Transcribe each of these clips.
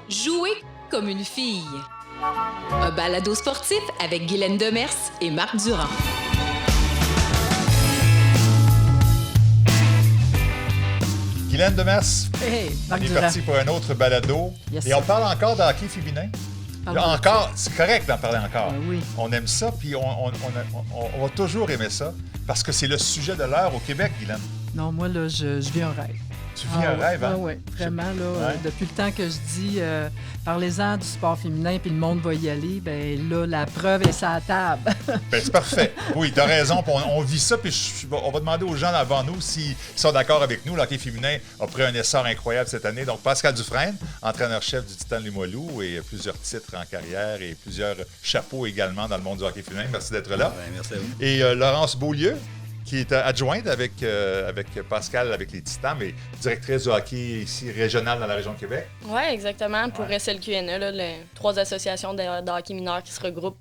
Jouer comme une fille. Un balado sportif avec Guylaine Demers et Marc Durand. Guylaine Demers, Hey, on Marc est Durand. parti pour un autre balado. Yes, Et sir. on parle encore de hockey féminin. Parlons Encore, c'est correct d'en parler encore. Ben oui. On aime ça, puis on va toujours aimer ça, parce que c'est le sujet de l'heure au Québec, Guylaine. Non, moi, là, je vis un rêve. Tu vis un rêve, hein? Oui, vraiment, là, Ouais. depuis le temps que je dis parlez-en du sport féminin puis le monde va y aller, ben là, la preuve est sur la table. Ben, c'est parfait. Oui, t'as raison. Puis on vit ça, puis on va demander aux gens avant nous s'ils sont d'accord avec nous. Le hockey féminin a pris un essor incroyable cette année. Donc, Pascal Dufresne, entraîneur-chef du Titan Limoilou, et plusieurs titres en carrière et plusieurs chapeaux également dans le monde du hockey féminin. Merci d'être là. Ben, merci à vous. Et Laurence Beaulieu, qui est adjointe avec Pascal, avec les Titans, mais directrice du hockey ici régional dans la région de Québec. Oui, exactement. Pour Ouais. SLQNE, là, les 3 associations de hockey mineur qui se regroupent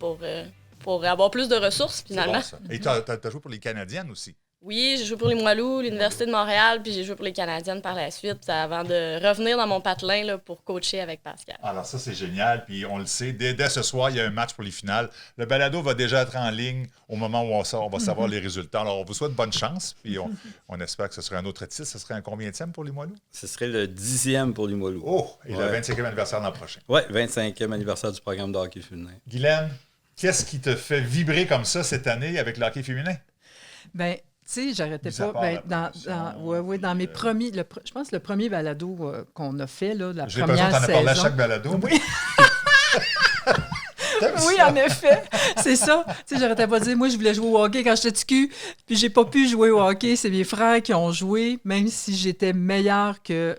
pour avoir plus de ressources, finalement. C'est bon, ça. Et tu as joué pour les Canadiennes aussi. Oui, j'ai joué pour les Limoilou, l'Université de Montréal, puis j'ai joué pour les Canadiennes par la suite, avant de revenir dans mon patelin là, pour coacher avec Pascal. Alors ça, c'est génial. Puis on le sait, dès ce soir, il y a un match pour les finales. Le balado va déjà être en ligne au moment où on va savoir les résultats. Alors, on vous souhaite bonne chance. Puis on espère que ce sera un autre titre. Ce serait un combienième pour les Limoilou? Ce serait le 10e pour Limoilou. Oh! Et le Ouais. 25e anniversaire l'an prochain. Oui, 25e anniversaire du programme de hockey féminin. Guylaine, qu'est-ce qui te fait vibrer comme ça cette année avec le hockey féminin? Ben, tu sais, j'arrêtais Mis à pas. part Ben, la promotion, dans mes premiers. Je pense que le premier balado qu'on a fait, là, la J'ai l'impression première que t'en as parlé à saison. chaque balado. Oui. T'aimes Oui, ça? en effet. C'est ça. Tu sais, j'arrêtais pas de dire, moi, je voulais jouer au hockey quand j'étais petit cul, puis j'ai pas pu jouer au hockey. C'est mes frères qui ont joué, même si j'étais meilleure que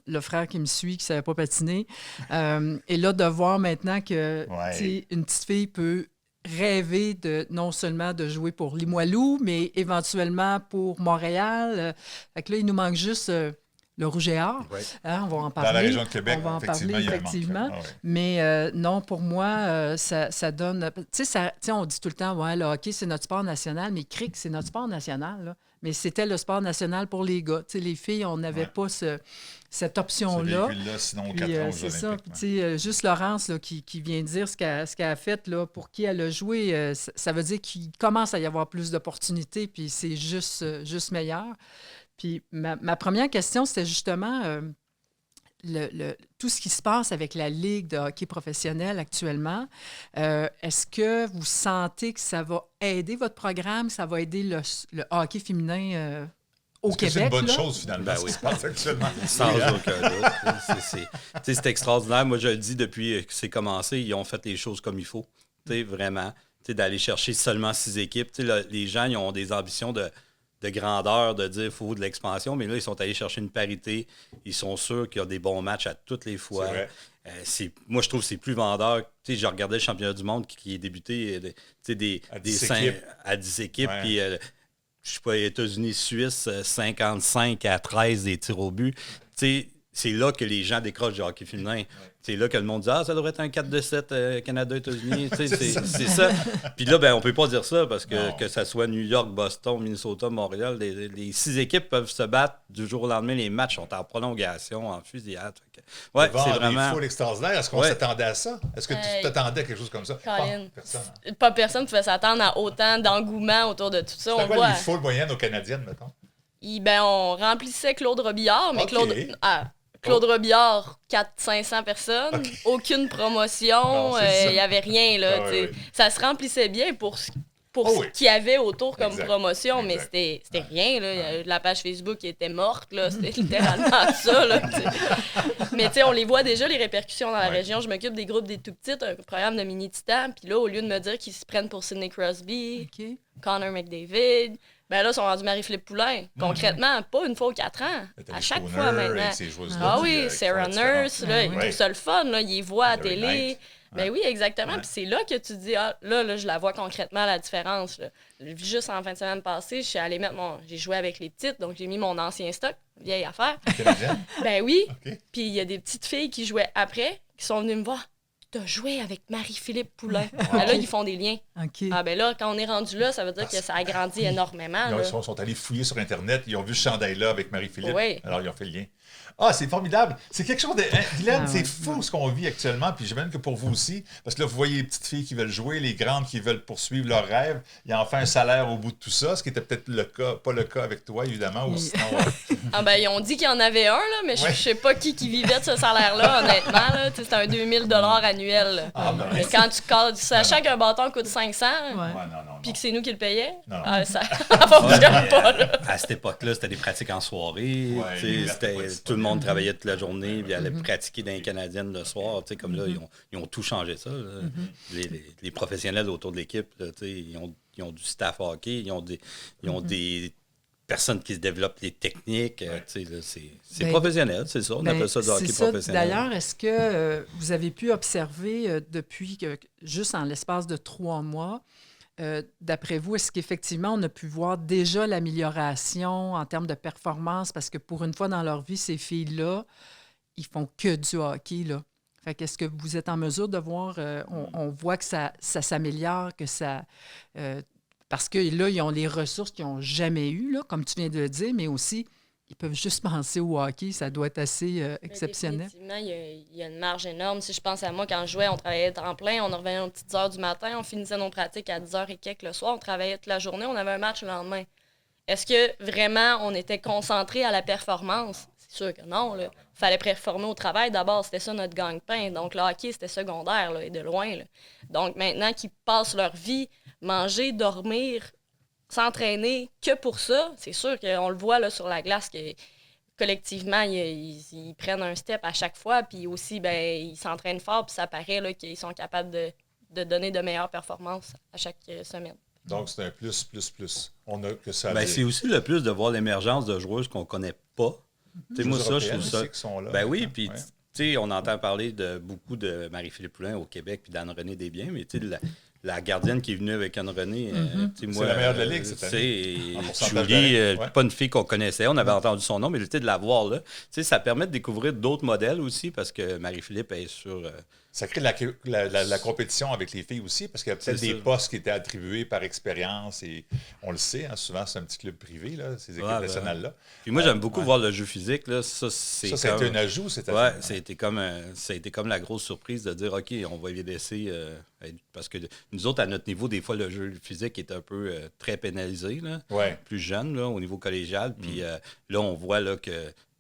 le frère qui me suit, qui savait pas patiner. Et là, de voir maintenant que Ouais. tu sais, une petite fille peut rêver de non seulement de jouer pour Limoilou, mais éventuellement pour Montréal. Fait que là, il nous manque juste le Rouge et Or. Ouais. Hein, on va en parler. Dans la région de Québec, on va en effectivement, parler, il y a un manque. effectivement. Ah ouais. Mais non, pour moi, ça donne... Tu sais, on dit tout le temps, ouais, le hockey, c'est notre sport national, mais cric, c'est notre sport national. Là. Mais c'était le sport national pour les gars. Tu sais, les filles, on n'avait Ouais. pas cette Ce option-là. véhicule-là, sinon, aux Puis, 4 ans aux c'est ça. Olympiques. Puis, tu sais, juste Laurence là, qui vient de dire ce qu'elle a fait, là, pour qui elle a joué, ça veut dire qu'il commence à y avoir plus d'opportunités, puis c'est juste meilleur. Puis ma première question, c'était justement tout ce qui se passe avec la Ligue de hockey professionnel actuellement. Est-ce que vous sentez que ça va aider votre programme, ça va aider le hockey féminin au Est-ce que Québec? c'est une bonne là? chose, finalement, Ben ce oui. qui se passe actuellement? Sans Oui, hein? aucun doute. C'est extraordinaire. Moi, je le dis depuis que c'est commencé, ils ont fait les choses comme il faut. Vraiment. D'aller chercher seulement 6 équipes. Les gens, ils ont des ambitions de grandeur, de dire qu'il faut de l'expansion, mais là, ils sont allés chercher une parité. Ils sont sûrs qu'il y a des bons matchs à toutes les fois. C'est vrai. Moi, je trouve que c'est plus vendeur. Je regardais le championnat du monde qui est débuté À 10 équipes. à 10 équipes. Ouais. Puis, je sais pas, États-Unis-Suisse, 55-13 des tirs au but. C'est là que les gens décrochent du hockey féminin. C'est là que le monde dit « Ah, ça devrait être un 4-2-7 Canada-États-Unis. » C'est ça. Puis là, ben, on peut pas dire ça parce Non. que ça soit New York, Boston, Minnesota, Montréal, les 6 équipes peuvent se battre du jour au lendemain. Les matchs sont en prolongation, en fusillade. Ouais, Devant c'est des vraiment... foules extraordinaires. Est-ce qu'on Ouais. s'attendait à ça? Est-ce que tu t'attendais à quelque chose comme ça? Colin. Personne. Hein? Pas personne ne pouvait s'attendre à autant d'engouement autour de tout ça. C'est On quoi voit. les foules moyennes aux Canadiennes, mettons? On remplissait Claude Robillard, mais OK. Claude Robillard, 400-500 personnes, OK. aucune promotion, Non, c'est ça. il n'y avait rien. Là, Ah, tu sais. ouais. Ça se remplissait bien pour ce Oh, oui. qu'il y avait autour comme Exact. promotion, mais Exact. c'était rien. Là. La page Facebook était morte, là. C'était littéralement ça. Là, tu sais. Mais tu sais, on les voit déjà, les répercussions dans la Ouais. région. Je m'occupe des groupes des tout petites, un programme de mini-titans, puis là, au lieu de me dire qu'ils se prennent pour Sidney Crosby, OK. Connor McDavid, ben là, ils sont rendus Marie-Philippe Poulain. Concrètement, pas une fois aux 4 ans. À chaque fois maintenant. Ah oui, Sarah Nurse, là, ils Ouais. trouvent ça le fun, là, ils les voient à Larry télé. Knight. Ben oui, exactement. Ouais. Puis c'est là que tu te dis, ah, là, je la vois concrètement, la différence. Là. Juste en fin de semaine passée, je suis allée mettre j'ai joué avec les petites, donc j'ai mis mon ancien stock, vieille affaire. Canadienne? Ben oui. OK. Puis il y a des petites filles qui jouaient après, qui sont venues me voir. T'as joué avec Marie-Philippe Poulain. Ben là, ils font des liens. OK. Ah ben là, quand on est rendu là, ça veut dire que ça a grandi énormément. Ils là. sont allés fouiller sur Internet, ils ont vu ce chandail-là avec Marie-Philippe, Oui. alors ils ont fait le lien. Ah, c'est formidable. C'est quelque chose de... Hein, Guylaine, Ah c'est ouais, fou ce qu'on vit actuellement, puis j'imagine que pour vous aussi, parce que là, vous voyez les petites filles qui veulent jouer, les grandes qui veulent poursuivre leurs rêves. Il y a enfin un salaire au bout de tout ça, ce qui était peut-être le cas, pas le cas avec toi, évidemment, ou Oui. sinon... Ah ben, ils ont dit qu'il y en avait un, là, mais Ouais. je sais pas qui vivait de ce salaire-là, honnêtement. Là. Tu sais, c'est un 2000 annuel. Là. Ah, ben, Mais quand tu cadres, sachant qu'un bâton coûte 500, Ouais. Ouais, non. puis que c'est nous qui le payait, Non. ça fonctionne pas. Là. À cette époque-là, c'était des pratiques en soirée. Ouais, tu sais, les c'était- pas disponibles. tout le monde travaillait toute la journée, puis allait pratiquer dans les Canadiennes le soir. Tu sais, comme là, ils ont tout changé ça. Là. Les professionnels autour de l'équipe, là, tu sais, ils ont du staff hockey, ils ont des personnes qui se développent les techniques. Tu sais, là, c'est Ben, professionnel, c'est ça. On Ben, appelle ça du hockey c'est ça. professionnel. D'ailleurs, est-ce que vous avez pu observer depuis que, juste en l'espace de 3 mois, d'après vous, est-ce qu'effectivement, on a pu voir déjà l'amélioration en termes de performance? Parce que pour une fois dans leur vie, ces filles-là, ils font que du hockey, là. Fait qu'est-ce que vous êtes en mesure de voir? On voit que ça s'améliore, que ça... parce que là, ils ont les ressources qu'ils n'ont jamais eues, là, comme tu viens de le dire, mais aussi, ils peuvent juste penser au hockey. Ça doit être assez exceptionnel. Définitivement, il y a une marge énorme. Si je pense à moi, quand je jouais, on travaillait temps plein, on revenait aux petites heures du matin, on finissait nos pratiques à 10h et quelques le soir, on travaillait toute la journée, on avait un match le lendemain. Est-ce que vraiment on était concentré à la performance? C'est sûr que non. Il fallait performer au travail d'abord, c'était ça notre gagne-pain. Donc le hockey, c'était secondaire, là, et de loin. Là. Donc maintenant qu'ils passent leur vie, manger, dormir, s'entraîner que pour ça, c'est sûr qu'on le voit là, sur la glace que collectivement, ils prennent un step à chaque fois, puis aussi, ben, ils s'entraînent fort, puis ça paraît là, qu'ils sont capables de donner de meilleures performances à chaque semaine. Donc, c'est un plus. On a que ça... Ben, c'est aussi le plus de voir l'émergence de joueuses qu'on ne connaît pas. Tu sais, moi, ça, je trouve ça. Qui sont là, Ben oui, maintenant. puis Ouais. tu sais, on entend parler de beaucoup de Marie-Philippe Poulin au Québec puis d'Anne-Renée Desbiens, mais tu sais, la gardienne qui est venue avec Anne-Renée, tu sais, moi, C'est la meilleure de la ligue, cette tu année. sais, En pourcentage Julie, d'arrêt, ouais. pas une fille qu'on connaissait, on avait entendu son nom, mais tu sais, de la voir là, tu sais, ça permet de découvrir d'autres modèles aussi parce que Marie-Philippe est sur. Ça crée de la compétition avec les filles aussi, parce qu'il y a peut-être C'est des ça. postes qui étaient attribués par expérience, et on le sait, hein, souvent c'est un petit club privé, là, ces équipes Ouais, nationales-là. Puis moi, j'aime beaucoup ouais. voir le jeu physique, là, ça, c'est Ça a comme... été un ajout, cette Ouais, année. ça a été comme la grosse surprise de dire, OK, on va y laisser... parce que nous autres, à notre niveau, des fois, le jeu physique est un peu très pénalisé, là, Ouais. plus jeune, là, au niveau collégial. Puis là, on voit là, que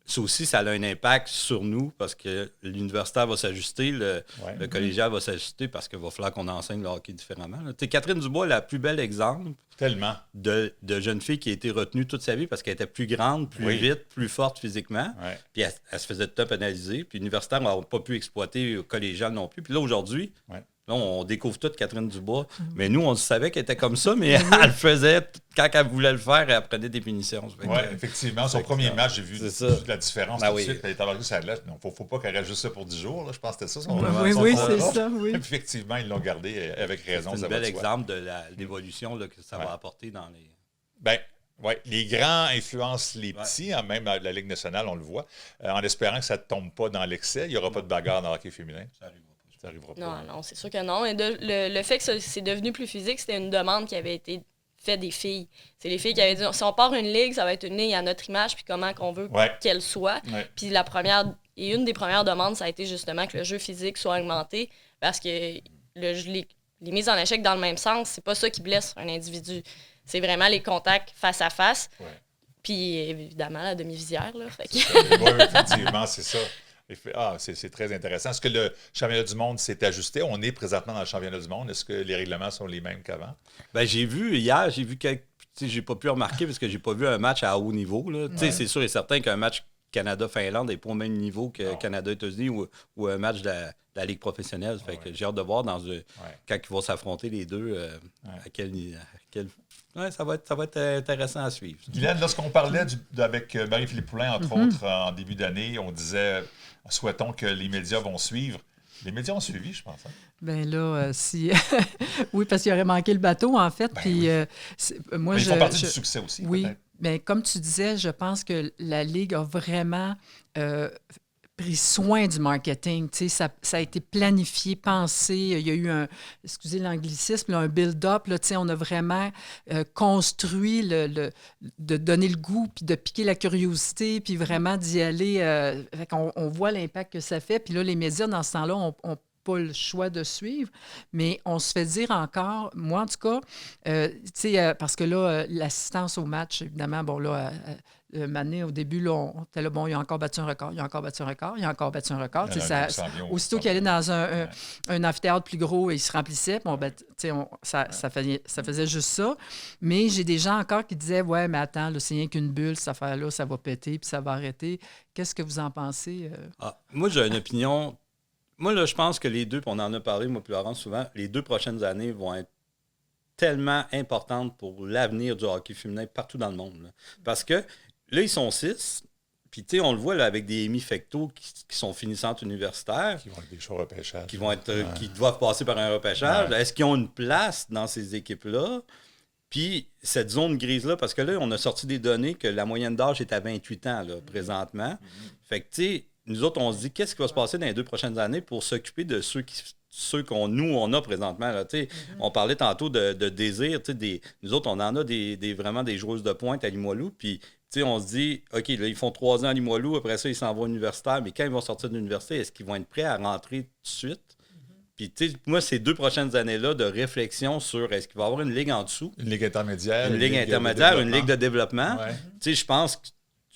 ça aussi, ça a un impact sur nous parce que l'universitaire va s'ajuster, le collégial va s'ajuster parce qu'il va falloir qu'on enseigne le hockey différemment. Tu sais, Catherine Dubois est la plus belle exemple Tellement. de jeune fille qui a été retenue toute sa vie parce qu'elle était plus grande, plus Oui. vite, plus forte physiquement. Ouais. Puis elle se faisait top analyser. Puis l'universitaire n'a pas pu exploiter au collégial non plus. Puis là, aujourd'hui, Ouais. là, on découvre toute Catherine Dubois. Mais nous, on savait qu'elle était comme ça, mais elle le faisait. Quand elle voulait le faire, elle prenait des punitions. Ça fait que- Oui, effectivement. Son premier match, j'ai vu C'est ça. la différence Ah tout de oui. suite. Elle est embarquée sur la glace. Non, faut pas qu'elle reste juste ça pour 10 jours. Là. Je pense que c'était ça. Son, Oui, son oui, contrat. c'est ça, oui. Puis effectivement, ils l'ont gardé avec raison. C'est ça un va bel de soi. exemple de l'évolution là, que ça Ouais. va apporter dans les... Ben, ouais, les grands influencent les petits, hein, même à la Ligue nationale, on le voit, en espérant que ça ne tombe pas dans l'excès. Il n'y aura pas de bagarre dans le hockey féminin. Ça arrivera pas. Ça n'arrivera pas. Non, c'est sûr que non. Et le fait que c'est devenu plus physique, c'était une demande qui avait été faite des filles. C'est les filles qui avaient dit, si on part une ligue, ça va être une ligue à notre image, puis comment qu'on veut Ouais. qu'elle soit. Ouais. Puis une des premières demandes, ça a été justement que le jeu physique soit augmenté, parce que les mises en échec dans le même sens, c'est pas ça qui blesse un individu. C'est vraiment les contacts face à face. Ouais. Puis évidemment, la demi-visière. Là, fait que- Oui, effectivement, c'est ça. C'est très intéressant. Est-ce que le championnat du monde s'est ajusté? On est présentement dans le championnat du monde. Est-ce que les règlements sont les mêmes qu'avant? Ben, j'ai vu hier, quelques. Tu sais, j'ai pas pu remarquer parce que j'ai pas vu un match à haut niveau. Là. Tu sais, c'est sûr et certain qu'un match Canada-Finlande n'est pas au même niveau que Non. Canada-États-Unis ou un match de la Ligue professionnelle. Fait que j'ai hâte de voir quand ils vont s'affronter les deux à quel. Ouais, ça va être intéressant à suivre. Guylaine, lorsqu'on parlait avec Marie-Philippe Poulin, entre autres, en début d'année, on disait souhaitons que les médias vont suivre. Les médias ont suivi, je pense. Hein? Ben là, si... oui, parce qu'il aurait manqué le bateau, en fait. Ben puis, oui. moi, Mais ils font partie du succès aussi, oui, peut-être. mais comme tu disais, je pense que la Ligue a vraiment pris soin du marketing. Tu sais, ça a été planifié, pensé. Il y a eu excusez l'anglicisme, là, un build-up. Là, tu sais, on a vraiment construit de donner le goût, puis de piquer la curiosité, puis vraiment d'y aller. Fait qu'on, on voit l'impact que ça fait. Puis là, les médias, dans ce temps-là, ont pas le choix de suivre, mais on se fait dire encore, moi en tout cas, tu sais, parce que là, l'assistance au match, évidemment, bon là, Mané, au début, là, on était là, bon, il a encore battu un record, il a encore battu un record, il a encore battu un record. Tu sais, aussitôt qu'il allait dans un amphithéâtre plus gros, il se remplissait. Bon, ben, tu sais, ça faisait juste ça. Mais j'ai des gens encore qui disaient, ouais, mais attends, là, c'est rien qu'une bulle, cette affaire-là, ça va péter, puis ça va arrêter. Qu'est-ce que vous en pensez? Moi, j'ai une opinion. Moi, là, je pense que les deux, puis on en a parlé, moi, puis Laurent, souvent, les 2 prochaines années vont être tellement importantes pour l'avenir du hockey féminin partout dans le monde. Là. Parce que là, ils sont 6, puis tu sais, on le voit là, avec des Amy Fecteau qui sont finissantes universitaires. Qui vont être des choix repêchage. Qui doivent passer par un repêchage. Ouais. Est-ce qu'ils ont une place dans ces équipes-là? Puis cette zone grise-là, parce que là, on a sorti des données que la moyenne d'âge est à 28 ans, là, présentement. Fait que tu sais, nous autres, on se dit, qu'est-ce qui va se passer dans les 2 prochaines années pour s'occuper de ceux qu'on a présentement. Là, on parlait tantôt de désir. Nous autres, on en a vraiment des joueuses de pointe à Limoilou. Puis on se dit, OK, là, ils font 3 ans à Limoilou. Après ça, ils s'en vont universitaire. Mais quand ils vont sortir de l'université, est-ce qu'ils vont être prêts à rentrer tout de suite? Puis, moi, ces 2 prochaines années-là de réflexion sur est-ce qu'il va y avoir une ligue en dessous? Une ligue intermédiaire. Une ligue intermédiaire, une ligue de développement. Ouais. Je pense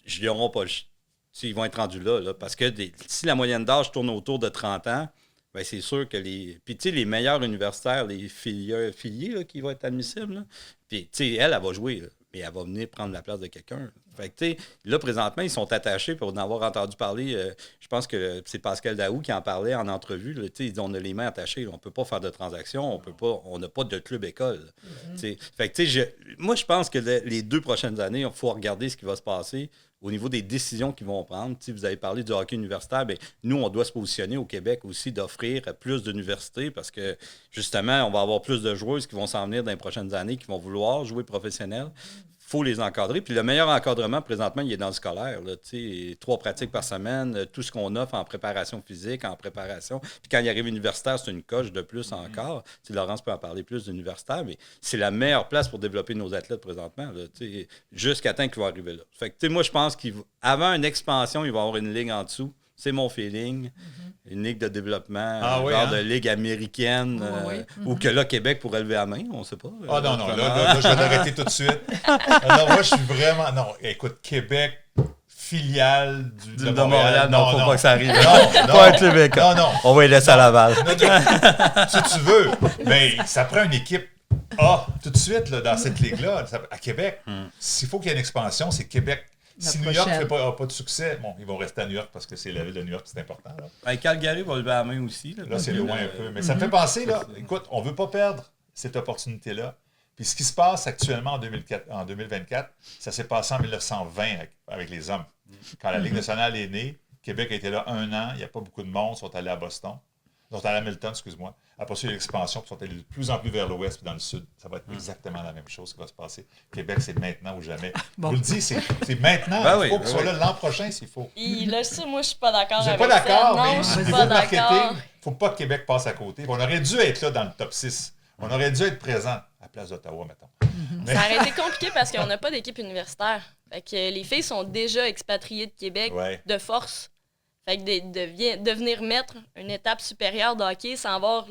qu'ils n'auront pas ils vont être rendus là parce que si la moyenne d'âge tourne autour de 30 ans, bien, c'est sûr que les meilleurs universitaires, les filiés là, qui vont être admissibles, là, puis elle va jouer, là, mais elle va venir prendre la place de quelqu'un. Fait que, là, présentement, ils sont attachés pour en avoir entendu parler. Je pense que c'est Pascal Daou qui en parlait en entrevue. Là, il dit on a les mains attachées. Là, on ne peut pas faire de transactions. On n'a pas de club école. Fait que, moi, je pense que les 2 prochaines années, il faut regarder ce qui va se passer au niveau des décisions qu'ils vont prendre. Vous avez parlé du hockey universitaire. Bien, nous, on doit se positionner au Québec aussi d'offrir plus d'universités parce que, justement, on va avoir plus de joueuses qui vont s'en venir dans les prochaines années, qui vont vouloir jouer professionnel. Il faut les encadrer. Puis le meilleur encadrement, présentement, il est dans le scolaire. Là, 3 pratiques par semaine, tout ce qu'on offre en préparation physique, en préparation. Puis quand il arrive universitaire, c'est une coche de plus encore. Laurence peut en parler plus d'universitaire, mais c'est la meilleure place pour développer nos athlètes présentement, là, jusqu'à temps qu'ils vont arriver là. Fait que, moi, je pense qu'avant une expansion, il va y avoir une ligue en dessous. C'est mon feeling. Une ligue de développement, de ligue américaine, ou que là, Québec pourrait lever la main, on ne sait pas. Ah non, là, je vais l'arrêter tout de suite. Non, moi, je suis vraiment... Non, écoute, Québec, filiale de Montréal. Non, faut pas que ça arrive. Non, pas un club école. Non. On va y laisser à Laval. Si tu veux. Mais ça prend une équipe A tout de suite là, dans cette ligue-là. À Québec, s'il faut qu'il y ait une expansion, c'est Québec. Si New York n'a pas de succès, bon, ils vont rester à New York parce que c'est la ville de New York, c'est important. Là. Calgary va lever la main aussi. Là c'est loin un peu. Mais ça me fait penser, là, écoute, on ne veut pas perdre cette opportunité-là. Puis ce qui se passe actuellement en 2024, ça s'est passé en 1920 avec les hommes. Quand la Ligue nationale est née, Québec a été là 1 an, il n'y a pas beaucoup de monde, ils sont allés à Boston. Ils sont allés à Hamilton, excuse-moi. Après ça, il y a l'expansion, puis ils sont allés de plus en plus vers l'ouest puis dans le sud. Ça va être exactement la même chose qui va se passer. Québec, c'est maintenant ou jamais. Bon. Vous le dites, c'est maintenant. Il faut qu'ils soient là l'an prochain s'il faut. Là, ça, moi, je suis pas d'accord avec ça. Vous n'êtes pas d'accord, mais je au niveau de marketing, il ne faut pas que Québec passe à côté. On aurait dû être là dans le top 6. On aurait dû être présent à la place d'Ottawa, mettons. Mais... Ça aurait été compliqué parce qu'on n'a pas d'équipe universitaire. Fait que les filles sont déjà expatriées de Québec de force. Fait que de venir mettre une étape supérieure de hockey sans avoir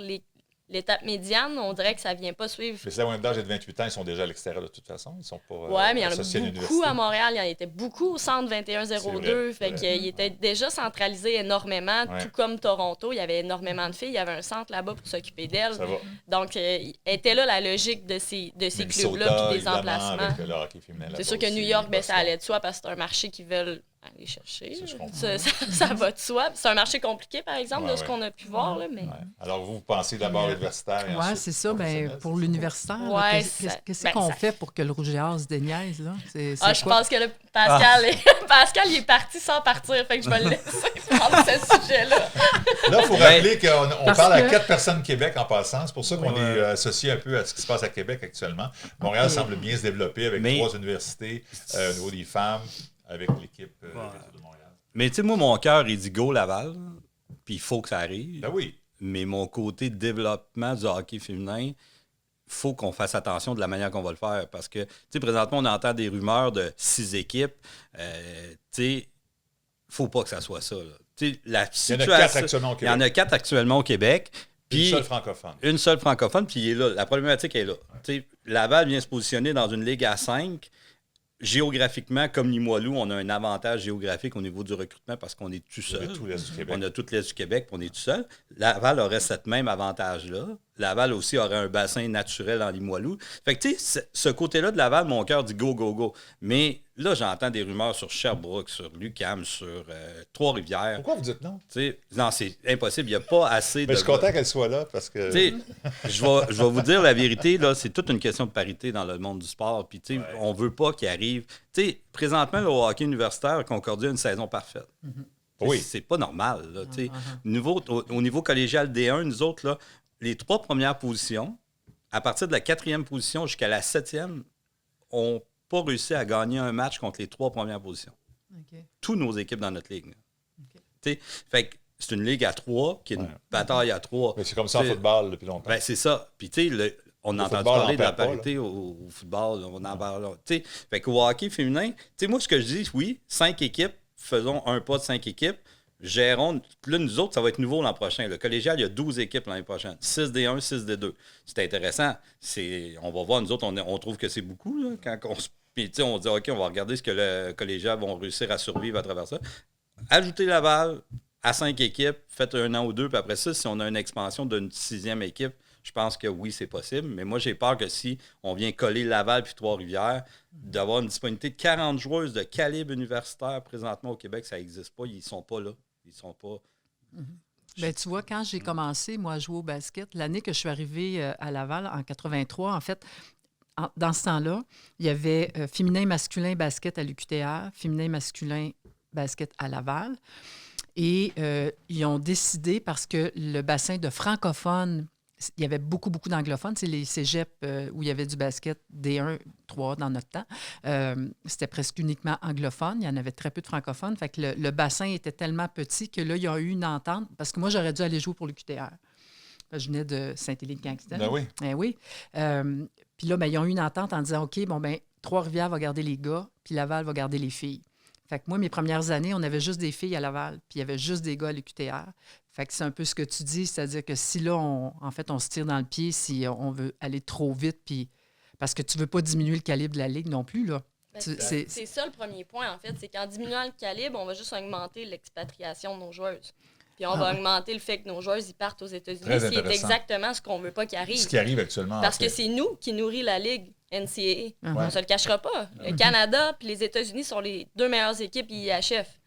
l'étape médiane, on dirait que ça ne vient pas suivre. Mais si la moyenne d'âge est de 28 ans, ils sont déjà à l'extérieur de toute façon. Ils sont pas mais il y en a beaucoup à Montréal. Il y en était beaucoup au centre 2102. Fait qu'il était déjà centralisé énormément, tout comme Toronto. Il y avait énormément de filles. Il y avait un centre là-bas pour s'occuper d'elles. Donc, était là la logique de ces clubs-là et des emplacements. C'est sûr que New York, ça allait de soi parce que c'est un marché qu'ils veulent aller chercher. Ça va de soi. C'est un marché compliqué, par exemple, de ce qu'on a pu voir. Là, mais... Alors, vous pensez d'abord universitaire et ensuite... c'est ça. Pour l'universitaire, qu'est-ce qu'on fait pour que le Rouge et Or se déniaise? Là? Je pense que Pascal il est parti sans partir. Fait que je vais le laisser prendre ce sujet-là. Là, il faut rappeler qu'on parle à 4 personnes Québec en passant. C'est pour ça qu'on est associé un peu à ce qui se passe à Québec actuellement. Montréal semble bien se développer avec 3 universités au niveau des femmes, avec l'équipe de Montréal. Mais tu sais, moi, mon cœur, il dit go Laval, puis il faut que ça arrive. Ben oui. Mais mon côté développement du hockey féminin, il faut qu'on fasse attention de la manière qu'on va le faire. Parce que, tu sais, présentement, on entend des rumeurs de 6 équipes. Tu sais, faut pas que ça soit ça. Là. Tu sais, la Il y en a 4 actuellement au Il y Québec. en a 4 actuellement au Québec. Une Puis seule francophone. une seule francophone, puis il est là. La problématique est là. Tu sais, Laval vient se positionner dans une ligue à 5. Géographiquement, comme Limoilou, on a un avantage géographique au niveau du recrutement parce qu'on est tout seul. Tout l'Est du Québec. On a toute l'Est du Québec, puis on est tout seul. Laval aurait ce même avantage-là. Laval aussi aurait un bassin naturel en Limoilou. Fait que, tu sais, ce côté-là de Laval, mon cœur dit go, go, go. Mais là, j'entends des rumeurs sur Sherbrooke, sur l'UQAM, sur Trois-Rivières. Pourquoi vous dites non? Tu sais, non, c'est impossible. Il n'y a pas assez de. Mais je suis content qu'elle soit là parce que. Tu sais, je vais vous dire la vérité, là, c'est toute une question de parité dans le monde du sport. Puis, tu sais, on veut pas qu'il arrive. Tu sais, présentement, le hockey universitaire, Concordia a une saison parfaite. Oui. C'est pas normal. Là, tu sais. Au niveau collégial D1, nous autres, là, les 3 premières positions, à partir de la 4e position jusqu'à la 7e, n'ont pas réussi à gagner un match contre les 3 premières positions. OK. Toutes nos équipes dans notre ligue. OK. Tu sais, fait que c'est une ligue à 3, qui est une bataille à 3. Mais c'est comme ça en football depuis longtemps. Ben, c'est ça. Puis, tu sais, on a entendu football, parler on de la perd pas, parité au football. On en parle là. Tu sais, fait qu'au hockey féminin, tu sais, moi, ce que je dis, oui, 5 équipes, faisons un pas de 5 équipes. Gérons. Là, nous autres, ça va être nouveau l'an prochain. Le collégial, il y a 12 équipes l'année prochaine. 6 D1, 6 D2. C'est intéressant. On va voir, nous autres, on trouve que c'est beaucoup. Là, quand puis, on dit, OK, on va regarder ce que le collégial vont réussir à survivre à travers ça. Ajoutez Laval à 5 équipes, faites 1 an ou 2, puis après ça, si on a une expansion d'une 6e équipe, je pense que oui, c'est possible. Mais moi, j'ai peur que si on vient coller Laval puis Trois-Rivières, d'avoir une disponibilité de 40 joueuses de calibre universitaire présentement au Québec, ça n'existe pas. Ils sont pas là. Ils sont pas. Ben, tu vois, quand j'ai commencé, moi, à jouer au basket, l'année que je suis arrivée à Laval, en 83, en fait, dans ce temps-là, il y avait féminin, masculin, basket à l'UQTR, féminin, masculin, basket à Laval. Et ils ont décidé, parce que le bassin de francophones, il y avait beaucoup, beaucoup d'anglophones. C'est les cégeps où il y avait du basket D1, 3 dans notre temps. C'était presque uniquement anglophone. Il y en avait très peu de francophones. Fait que le bassin était tellement petit que là, il y a eu une entente. Parce que moi, j'aurais dû aller jouer pour l'UQTR. Je venais de Saint-Élie-de-Caxton. Ben oui. Ben oui. Puis là, ben, ils ont eu une entente en disant, OK, bon, ben Trois-Rivières va garder les gars, puis Laval va garder les filles. Fait que moi, mes premières années, on avait juste des filles à Laval, puis il y avait juste des gars à l'UQTR. Fait que c'est un peu ce que tu dis, c'est-à-dire que si là, on se tire dans le pied, si on veut aller trop vite, puis parce que tu veux pas diminuer le calibre de la Ligue non plus, là. Ben, c'est ça le premier point, en fait, c'est qu'en diminuant le calibre, on va juste augmenter l'expatriation de nos joueuses. Puis on va augmenter le fait que nos joueuses ils partent aux États-Unis, ce qui est exactement ce qu'on veut pas qu'il arrive. Ce qui arrive actuellement. Parce que c'est nous qui nourrit la Ligue NCAA. On ne se le cachera pas. Le Mhm. Canada puis les États-Unis sont les 2 meilleures équipes IHF.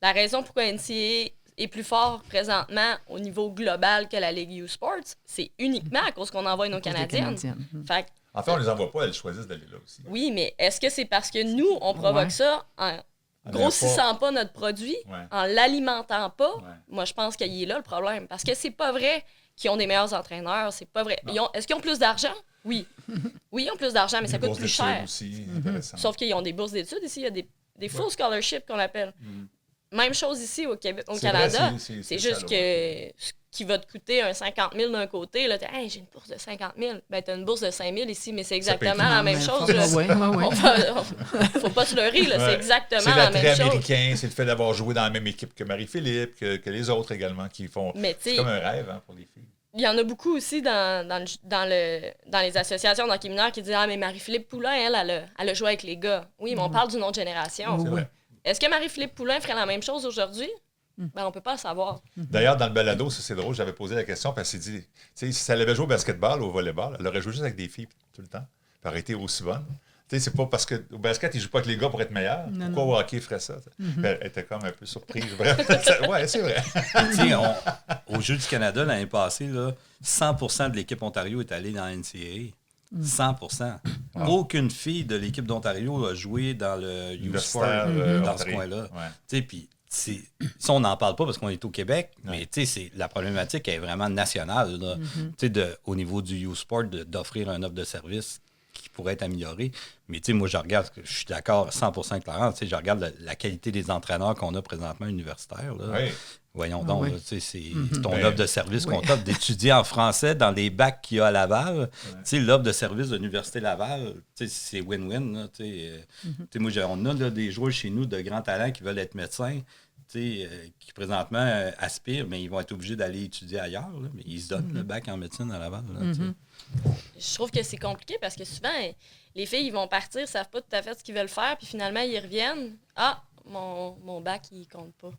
La raison pourquoi NCAA est plus fort présentement au niveau global que la Ligue U Sports, c'est uniquement à cause qu'on envoie nos Canadiennes. Fait que, En fait, on les envoie pas, elles choisissent d'aller là aussi. oui, mais est-ce que c'est parce que nous, on provoque ça en grossissant pas notre produit, en l'alimentant pas? Moi, je pense qu'il est là le problème. Parce que c'est pas vrai qu'ils ont des meilleurs entraîneurs, c'est pas vrai. Est-ce qu'ils ont plus d'argent? Oui. Oui, ils ont plus d'argent, mais ça coûte plus cher. Aussi, intéressant. Sauf qu'ils ont des bourses d'études ici, il y a des full scholarships qu'on appelle. Même chose ici au Québec, au Canada. C'est juste que ce qui va te coûter un 50 000 d'un côté, là, hey, j'ai une bourse de 50 000. Ben, tu as une bourse de 5 000 ici, mais c'est exactement la même chose. Faut pas se leurrer, là, c'est exactement la même chose. C'est l'attrait américain, c'est le fait d'avoir joué dans la même équipe que Marie-Philippe, que les autres également qui font. C'est comme un rêve pour les filles. Il y en a beaucoup aussi dans les associations d'hockey mineur qui disent « Ah, mais Marie-Philippe Poulin, elle a joué avec les gars. » Oui, mais on parle d'une autre génération. C'est vrai. Est-ce que Marie-Philippe Poulin ferait la même chose aujourd'hui? Ben, on peut pas le savoir. D'ailleurs, dans le balado, ça c'est drôle, j'avais posé la question parce qu'il dit, si elle avait joué au basketball ou au volleyball, elle aurait joué juste avec des filles tout le temps. Puis elle aurait été aussi bonne. C'est pas parce qu'au basket, ils ne jouent pas avec les gars pour être meilleurs. Pourquoi au hockey ferait ça? Ben, elle était comme un peu surprise. Oui, c'est vrai. Au Jeux du Canada, l'année passée, là, 100% de l'équipe Ontario est allée dans la NCAA. 100%. Aucune fille de l'équipe d'Ontario a joué dans le U-Sport dans ce coin-là. Puis, ça, on n'en parle pas parce qu'on est au Québec, mais la problématique est vraiment nationale là, au niveau du U-Sport d'offrir un offre de service. qui pourrait être amélioré. Mais tu sais, moi, je regarde, je suis d'accord 100% avec Laurent, tu sais, je regarde la qualité des entraîneurs qu'on a présentement universitaires. Là. Oui. Voyons Ah donc, oui. là, tu sais, c'est ton Ben, offre de service qu'on oui. t'offre d'étudier en français dans les bacs qu'il y a à Laval. Tu sais, l'offre de service de l'Université Laval, tu sais, c'est win-win. Là, tu sais. Tu sais, moi, on a là, des joueurs chez nous de grands talents qui veulent être médecins, tu sais, qui présentement aspirent, mais ils vont être obligés d'aller étudier ailleurs. Là, mais ils se donnent le bac en médecine à Laval. Là, tu sais. Je trouve que c'est compliqué parce que souvent, les filles, ils vont partir, ne savent pas tout à fait ce qu'ils veulent faire, puis finalement, ils reviennent. Ah, mon bac, il compte pas.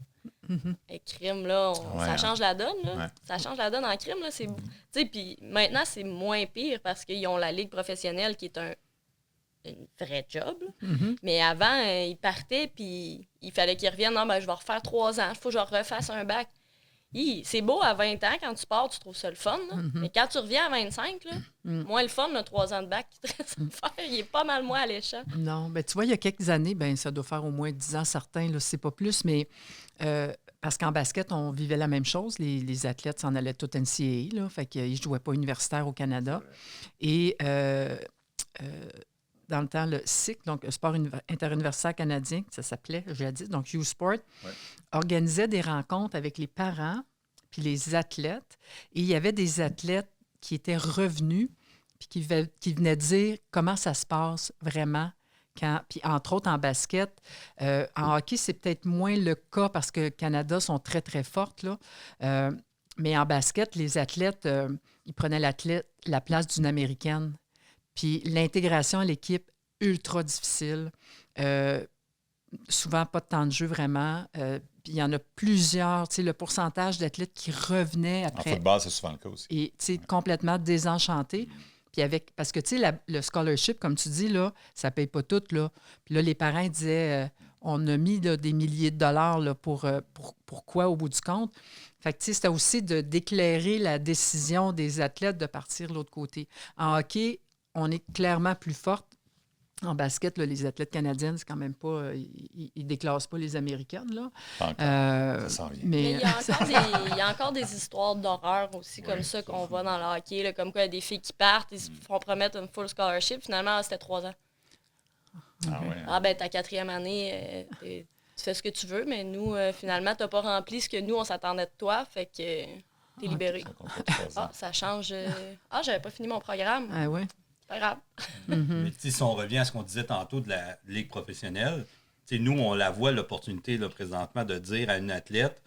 Et crime, là, Ouais, ça change la donne, là. Ouais. Ça change la donne en crime, là. Tu sais, puis maintenant, c'est moins pire parce qu'ils ont la ligue professionnelle qui est une vraie job. Là. Mais avant, ils partaient, puis il fallait qu'ils reviennent. Non, ben, je vais refaire 3 ans. Il faut que je refasse un bac. C'est beau à 20 ans, quand tu pars, tu trouves ça le fun. Là. Mais quand tu reviens à 25, là, moins le fun, le 3 ans de bac qui te reste à faire, il est pas mal moins alléchant. Non, ben tu vois, il y a quelques années, ben ça doit faire au moins 10 ans certains, là, c'est pas plus, mais parce qu'en basket, on vivait la même chose. Les athlètes s'en allaient tout NCAA, là, fait qu'ils ne jouaient pas universitaire au Canada. Et dans le temps, le SIC, donc le sport interuniversitaire canadien, ça s'appelait jadis, donc U-Sport, organisait des rencontres avec les parents puis les athlètes. Et il y avait des athlètes qui étaient revenus puis qui venaient dire comment ça se passe vraiment. Puis entre autres en basket, en hockey, c'est peut-être moins le cas parce que le Canada sont très, très fortes, là. Mais en basket, les athlètes, ils prenaient la place d'une Américaine. Puis l'intégration à l'équipe, ultra difficile. Souvent, pas de temps de jeu vraiment. Puis il y en a plusieurs. Tu sais, le pourcentage d'athlètes qui revenaient En après football, c'est souvent le cas aussi. et tu sais, complètement désenchantés. Puis parce que, tu sais, le scholarship, comme tu dis, là, ça ne paye pas tout, là. Puis là, les parents disaient, on a mis là, des milliers de dollars là, pour quoi au bout du compte? Fait que, tu sais, c'était aussi d'éclairer la décision des athlètes de partir de l'autre côté. En hockey, on est clairement plus forte. En basket, là, les athlètes canadiennes, c'est quand même pas... ils ne déclassent pas les Américaines, là. Pas encore. Ça s'en vient. Mais il y a encore des histoires d'horreur aussi comme ça qu'on voit dans le hockey, là, comme quoi il y a des filles qui partent, ils se font promettre une full scholarship. Finalement, c'était 3 ans. Ah ouais. Ah ben, ta 4e année, tu fais ce que tu veux, mais nous, finalement, tu n'as pas rempli ce que nous, on s'attendait de toi, fait que t'es libéré. Ça compte pas 3 ans. Ah, ça change. Ah, j'avais pas fini mon programme. Ah ouais. C'est pas grave. Mais tu sais, si on revient à ce qu'on disait tantôt de la ligue professionnelle, tu sais, nous, on la voit l'opportunité là, présentement de dire à une athlète,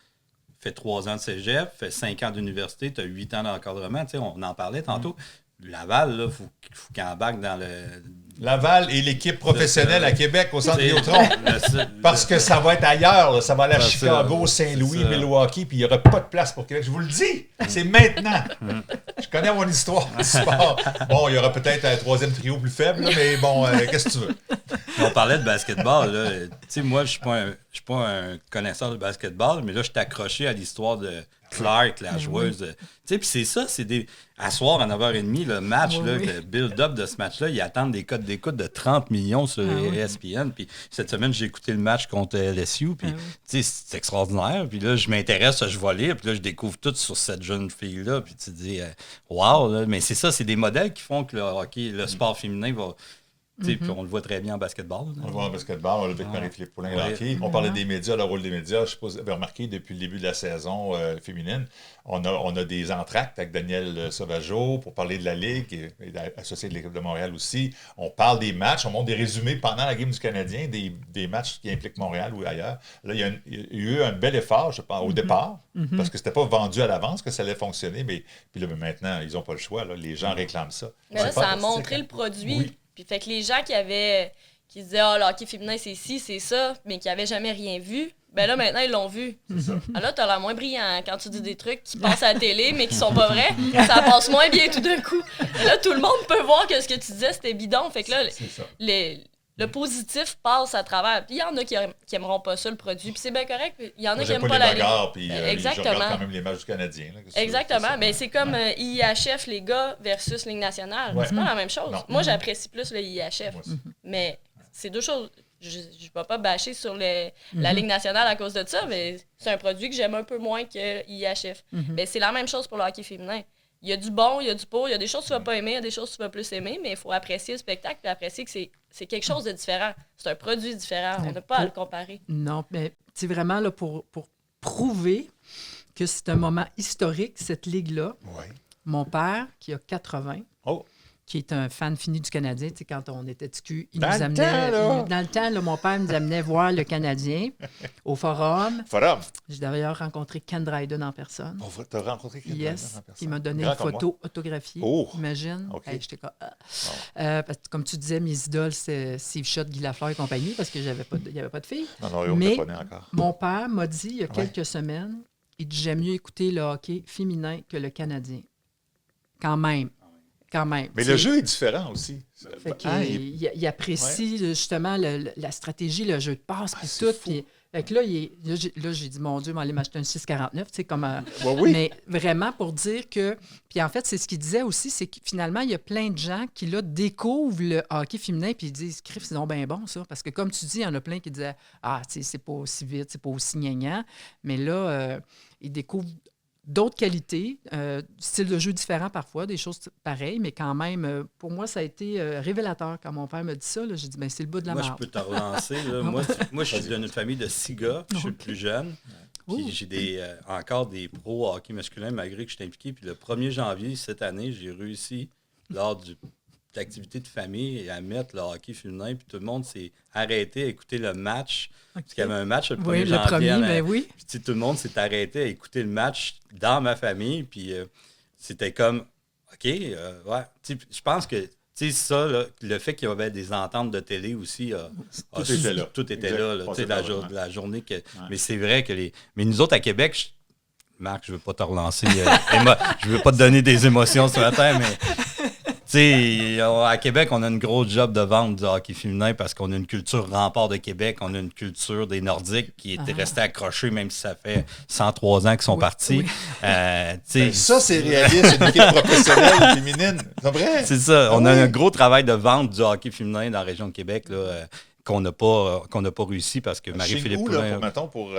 fait 3 ans de cégep, fait 5 ans d'université, tu as 8 ans d'encadrement. Tu sais, on en parlait tantôt. Laval, il faut qu'il embarque dans le... Laval et l'équipe professionnelle à Québec au centre Tu sais, Vidéotron. Parce que ça va être ailleurs. Là. Ça va aller à C'est Chicago, ça. Saint-Louis, C'est ça. Milwaukee, puis il n'y aura pas de place pour Québec. Je vous le dis, c'est maintenant. Je connais mon histoire du sport. Bon, il y aura peut-être un 3e trio plus faible, là, mais bon, qu'est-ce que tu veux? On parlait de basketball. Là. Tu sais, moi, je ne suis pas un connaisseur de basketball, mais là, je suis accroché à l'histoire de Clark, la joueuse. Tu sais, puis c'est ça, c'est des... À soir, à 9h30, le match, Oui, là, oui. le build-up de ce match-là, ils attendent des codes d'écoute de 30 millions sur ESPN. Puis cette semaine, j'ai écouté le match contre LSU, puis tu sais, c'est extraordinaire. Puis là, je m'intéresse, je vais lire, puis là, je découvre tout sur cette jeune fille-là. Puis tu te dis, wow, là. Mais c'est ça, c'est des modèles qui font que le hockey, le sport féminin va... Puis on le voit très bien en basketball. Là. On le voit en basketball, on l'a vu avec Marie-Philippe Poulin Ouais. hockey. On parlait des médias, le rôle des médias. Je ne sais pas si vous avez remarqué, depuis le début de la saison féminine, on a des entractes avec Daniel Sauvageau pour parler de la Ligue, associé de l'équipe de Montréal aussi. On parle des matchs, on montre des résumés pendant la game du Canadien, des matchs qui impliquent Montréal ou ailleurs. Là, il y a eu un bel effort, je pense, au départ, parce que c'était pas vendu à l'avance que ça allait fonctionner, mais puis là, maintenant, ils n'ont pas le choix. Là. Les gens réclament ça. Mais là, C'est ça a fantastique, montré hein? le produit. Oui. Puis fait que les gens qui disaient, ah, le hockey féminin, c'est ci, c'est ça, mais qui n'avaient jamais rien vu, ben là, maintenant, ils l'ont vu. Ah, là, t'as l'air moins brillant quand tu dis des trucs qui passent à la télé, mais qui sont pas vrais. Ça passe moins bien tout d'un coup. Et là, tout le monde peut voir que ce que tu disais, c'était bidon. Fait que là, C'est ça. le positif passe à travers. Puis il y en a qui aimeront pas ça, le produit. Puis c'est bien correct. Puis il y en a Moi, qui j'aime n'aiment pas pas les la bagarres, puis je Exactement. regarde quand même les matchs du Canadien. Là, qu'est-ce que Exactement. c'est ça? Mais c'est comme IHF, les gars, versus Ligue nationale. Ouais. C'est pas la même chose. Non. Moi, j'apprécie plus le IHF. Moi aussi. Mais c'est deux choses. Je ne vais pas bâcher sur la Ligue nationale à cause de ça, mais c'est un produit que j'aime un peu moins que IHF. Mais c'est la même chose pour le hockey féminin. il y a du bon, il y a du pour, il y a des choses que tu vas pas aimer, il y a des choses que tu vas plus aimer, mais il faut apprécier le spectacle et apprécier que c'est quelque chose de différent. C'est un produit différent. On n'a pas à le comparer. Non, mais c'est vraiment là, pour prouver que c'est un moment historique, cette ligue-là. Oui. Mon père, qui a 80, Oh. qui est un fan fini du Canadien, tu sais, quand on était TQ, il Dans nous le amenait... temps, là. Dans le temps, là, mon père nous amenait voir le Canadien au Forum. Forum. J'ai d'ailleurs rencontré Ken Dryden en personne. T'as rencontré quelqu'un Yes, en personne? il m'a donné Grand une comme photo autographiée. Oh! Imagine. OK. Hey, j'étais comme, parce que, comme tu disais, mes idoles, c'est Steve Schott, Guy Lafleur et compagnie, parce qu'il n'y avait pas de filles. moi. Non, non, Mais on ne pas né encore. mon père m'a dit il y a quelques semaines, il dit j'aime mieux écouter le hockey féminin que le Canadien. Quand même. Mais Tu sais, le jeu est différent aussi. fait qu'il- Ah, il apprécie justement la stratégie, le jeu de passe, puis c'est tout. fou. Puis, fait que là, là, j'ai dit, mon Dieu, m'aller m'acheter un 6,49, tu sais, comme... oui. Mais vraiment pour dire que... Puis en fait, c'est ce qu'il disait aussi, c'est que finalement, il y a plein de gens qui, là, découvrent le hockey féminin puis ils disent, crif, c'est donc bien bon, ça. Parce que comme tu dis, il y en a plein qui disaient, ah, tu sais, c'est pas aussi vite, c'est pas aussi gnangnan. Mais là, ils découvrent d'autres qualités, style de jeu différent parfois, des choses pareilles, mais quand même, pour moi, ça a été révélateur. Quand mon père me dit ça, là, j'ai dit, ben c'est le bout de la Moi, je marde. peux te relancer. Là. Moi, je suis d'une famille de 6 gars, puis je suis le plus jeune. Puis j'ai encore des pros hockey masculin, malgré que je suis impliqué. Puis le 1er janvier cette année, j'ai réussi, lors de l'activité de famille, à mettre le hockey féminin. Puis tout le monde s'est arrêté à écouter le match. Parce qu'il y avait un match le 1er Oui, le janvier. premier, mais oui. Puis tu sais, tout le monde s'est arrêté à écouter le match dans ma famille. Puis c'était comme, OK, ouais. Tu sais, je pense que, tu sais, ça, là, le fait qu'il y avait des ententes de télé aussi, Tout était là. Tout était Exact. là, tu sais, Passait par là, la journée que... Mais c'est vrai que Mais nous autres, à Québec, Marc, je veux pas te relancer. Je veux pas te donner des émotions ce matin, mais... Tu sais, à Québec, on a une grosse job de vente du hockey féminin parce qu'on a une culture rempart de Québec, on a une culture des Nordiques qui est restée accrochée, même si ça fait 103 ans qu'ils sont partis. oui. Tu sais, Ça, c'est réaliste, une équipe professionnelle féminine. C'est vrai? c'est ça. On a oui. un gros travail de vente du hockey féminin dans la région de Québec là, qu'on n'a pas réussi parce que Marie-Philippe Chez nous, Poulin... là, pour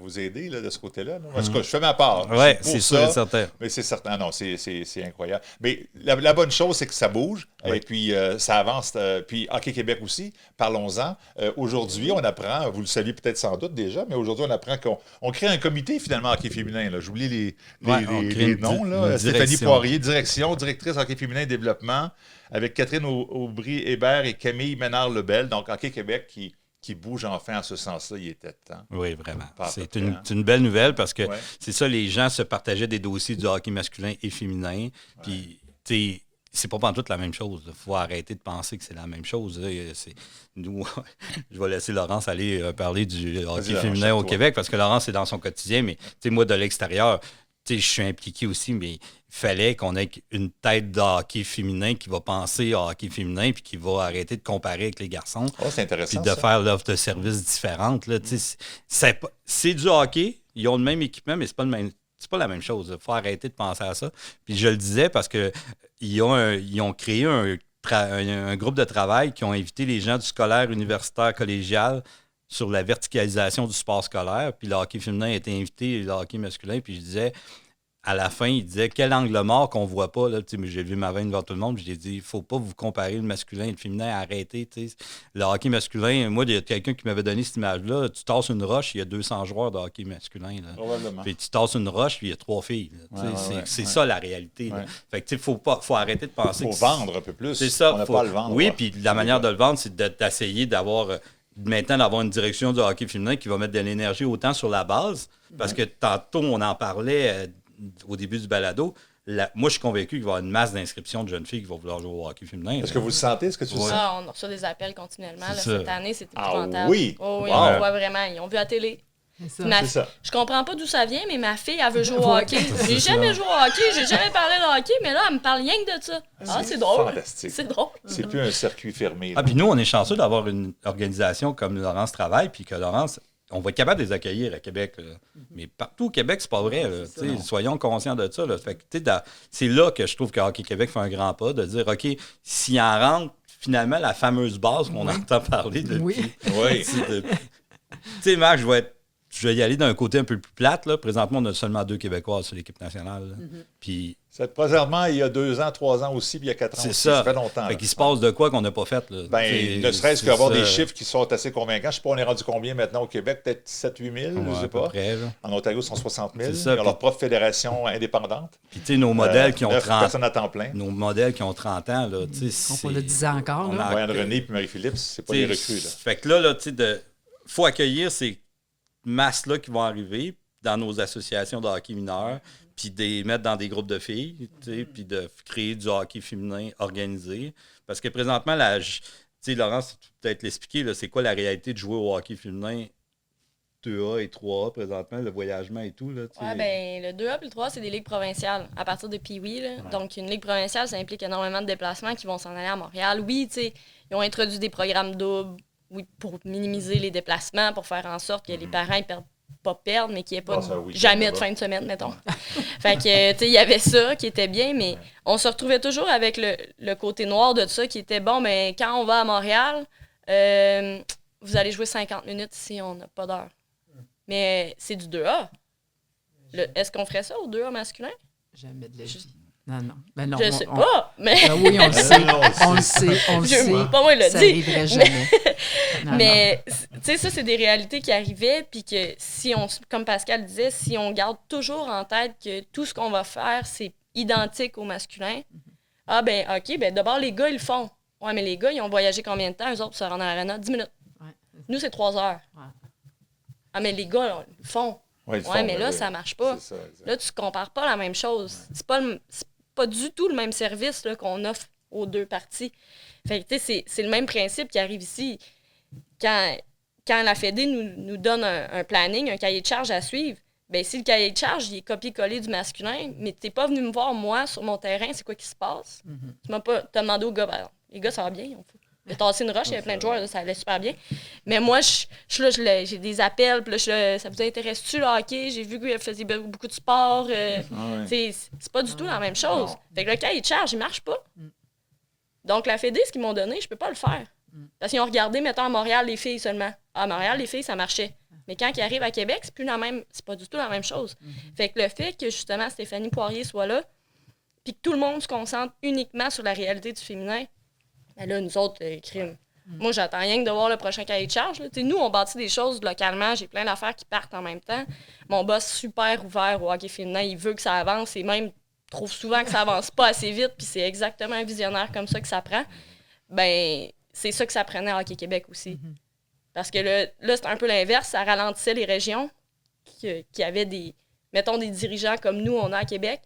vous aider là, de ce côté-là. Là. En tout cas, je fais ma part. Oui, Je suis pour c'est sûr ça, et certain. Mais c'est certain. Ah non, c'est incroyable. Mais la bonne chose, c'est que ça bouge Oui. et puis ça avance. Puis Hockey Québec aussi, parlons-en. Aujourd'hui, on apprend, vous le saviez peut-être sans doute déjà, mais aujourd'hui, on apprend qu'on crée un comité finalement hockey féminin. J'oublie les on crée une noms. Là. une Stéphanie direction. Poirier, directrice hockey féminin développement, avec Catherine Aubry-Hébert et Camille Ménard-Lebel. Donc, Hockey Québec qui bouge enfin en ce sens-là, il était temps. Oui, vraiment. Pas à C'est peu près, hein. une belle nouvelle parce que Ouais. c'est ça, les gens se partageaient des dossiers du hockey masculin et féminin. Puis, tu sais, c'est pas pantoute la même chose. Il faut arrêter de penser que c'est la même chose. Là. Nous, je vais laisser Laurence aller parler du hockey Laurence, féminin au toi. Québec parce que Laurence, c'est dans son quotidien. Mais, tu sais, moi, de l'extérieur, tu sais, je suis impliqué aussi, mais il fallait qu'on ait une tête de hockey féminin qui va penser à hockey féminin puis qui va arrêter de comparer avec les garçons. Oh, c'est intéressant. Puis de ça. faire l'offre de services différente. Là, c'est du hockey, ils ont le même équipement, mais c'est pas la même chose. Il faut arrêter de penser à ça. Puis je le disais parce que ils ont créé un groupe de travail qui ont invité les gens du scolaire, universitaire, collégial sur la verticalisation du sport scolaire. Puis le hockey féminin a été invité, et le hockey masculin. Puis je disais, à la fin, il disait quel angle mort qu'on voit pas. Là, mais j'ai levé ma veine devant tout le monde. J'ai dit, il faut pas vous comparer le masculin et le féminin. Arrêtez. T'sais. Le hockey masculin, moi, il y a quelqu'un qui m'avait donné cette image-là. Tu tasses une roche, il y a 200 joueurs de hockey masculin. Là. Probablement. Puis tu tasses une roche, puis il y a 3 filles. Là. C'est ça la réalité. Là. Ouais. Fait que faut arrêter de penser Il que faut vendre un peu plus. c'est ça. On n'a pas à le vendre. Oui, ouais. puis la manière de le vendre, c'est d'essayer d'avoir une direction du hockey féminin qui va mettre de l'énergie autant sur la base. Parce que tantôt, on en parlait au début du balado. Moi, je suis convaincu qu'il va y avoir une masse d'inscriptions de jeunes filles qui vont vouloir jouer au hockey féminin. Est-ce que vous le sentez? Est-ce que tu le Ouais. sens? Ah, on reçoit des appels continuellement. Là, C'est ça. cette année, c'est Ah épouvantable. oui? Oh, oui, Wow. on le voit vraiment. Ils ont vu à la télé. C'est ça. Ma C'est ça. Je comprends pas d'où ça vient, mais ma fille, elle veut jouer au Ouais. hockey. J'ai jamais joué au hockey, j'ai jamais parlé de hockey, mais là, elle me parle rien que de ça. Ah, c'est drôle. Fantastique. C'est drôle. C'est plus un circuit fermé. là. Ah, puis nous, on est chanceux d'avoir une organisation comme Laurence Travail, puis que Laurence, on va être capable de les accueillir à Québec. Là. Mais partout au Québec, c'est pas vrai. Là. c'est ça. Tu sais, soyons conscients de ça. Là. Fait que, tu sais, c'est là que je trouve que Hockey Québec fait un grand pas, de dire, OK, s'il en rentre, finalement, la fameuse base qu'on entend parler depuis. Oui. Oui. Tu sais, Marc, je vais être je vais y aller d'un côté un peu plus plate. Là. Présentement, on a seulement 2 Québécois sur l'équipe nationale. Là. Puis Présentement, il y a 2 ans, 3 ans aussi, puis il y a 4 ans c'est aussi. ça. Ça fait longtemps. Fait là. qu'il se passe de quoi qu'on n'a pas fait. Là. Ne serait-ce qu'avoir des chiffres qui sont assez convaincants. Je ne sais pas, on est rendu combien maintenant au Québec? Peut-être 7-8 000, je ne sais à peu pas. près, là. En Ontario, ils sont 60 000. C'est ça, Ils ont leur propre fédération indépendante. Puis, tu sais, nos modèles qui ont 9 30 personnes à temps plein. Nos modèles qui ont 30 ans, là, tu sais, On a 10 ans encore. on Là. a- Brian René et Marie-Philippe, c'est pas des recrues. Là. Fait que là tu sais, faut accueillir ces masses-là qui vont arriver dans nos associations de hockey mineur, puis de les mettre dans des groupes de filles, tu sais, puis de créer du hockey féminin organisé. Parce que présentement, tu sais, Laurence, tu peux peut-être l'expliquer, là, c'est quoi la réalité de jouer au hockey féminin 2A et 3A présentement, le voyagement et tout. Là, tu sais. Ouais, ben, le 2A et le 3A, c'est des ligues provinciales à partir de Pee-Wee. Là. Donc, une ligue provinciale, ça implique énormément de déplacements qui vont s'en aller à Montréal. Oui, tu sais, ils ont introduit des programmes doubles pour minimiser les déplacements, pour faire en sorte que les parents ne perdent pas perdre, mais qu'il n'y ait pas Ça, oui, jamais ça de va. fin de semaine, mettons. Fait que, tu sais, il y avait ça qui était bien, mais on se retrouvait toujours avec le côté noir de ça qui était bon, mais quand on va à Montréal, vous allez jouer 50 minutes si on n'a pas d'heure. Mais c'est du 2A. Est-ce qu'on ferait ça au 2A masculin? Jamais de la vie. Non, non. Ben non Je sais pas, mais Ben oui, on le sait. Non, On le sait. On le sait. pas moi le Ça dit. arriverait jamais. Non, Mais, tu sais, ça, c'est des réalités qui arrivaient, puis que si on, comme Pascal disait, si on garde toujours en tête que tout ce qu'on va faire, c'est identique au masculin, ah ben, OK, ben d'abord, les gars, ils le font. Ouais, mais les gars, ils ont voyagé combien de temps, eux autres, pour se rendre à l'arena? 10 minutes. Ouais. Nous, c'est 3 heures. Ouais. Ah, mais les gars, là, ils le font. Ouais, ils Ouais, font, mais là, oui. ça marche pas. C'est ça, exact. Là, tu compares pas la même chose. C'est pas du tout le même service là, qu'on offre aux deux parties. Fait que, tu sais, c'est le même principe qui arrive ici. Quand la Fédé nous donne un planning, un cahier de charge à suivre, bien, si le cahier de charge il est copié-collé du masculin, mais tu n'es pas venu me voir, moi, sur mon terrain, c'est quoi qui se passe? Tu m'as pas t'as demandé aux gars, ben, les gars, ça va bien, j'ai tassé une roche, il y avait plein de joueurs, là, ça allait super bien. Mais moi, je suis là, j'ai des appels, puis là, je suis là, ça vous intéresse-tu le hockey? J'ai vu que vous faisiez beaucoup de sport. C'est pas du tout la même chose. Fait que le cahier de charge, il marche pas. Donc, la Fédé, ce qu'ils m'ont donné, je peux pas le faire. Parce qu'ils ont regardé, mettons, à Montréal, les filles seulement. À Montréal, les filles, ça marchait. Mais quand ils arrivent à Québec, c'est pas du tout la même chose. Fait que le fait que, justement, Stéphanie Poirier soit là, puis que tout le monde se concentre uniquement sur la réalité du féminin, ben là, nous autres, crime. Moi, j'attends rien que de voir le prochain cahier de charge. Là. Nous, on bâtit des choses localement. J'ai plein d'affaires qui partent en même temps. Mon boss, super ouvert au hockey féminin, il veut que ça avance et même trouve souvent que ça avance pas assez vite. Puis c'est exactement un visionnaire comme ça que ça prend. Ben, c'est ça que ça prenait à Hockey Québec aussi. Parce que là c'est un peu l'inverse. Ça ralentissait les régions qui avaient des dirigeants comme nous, on a à Québec.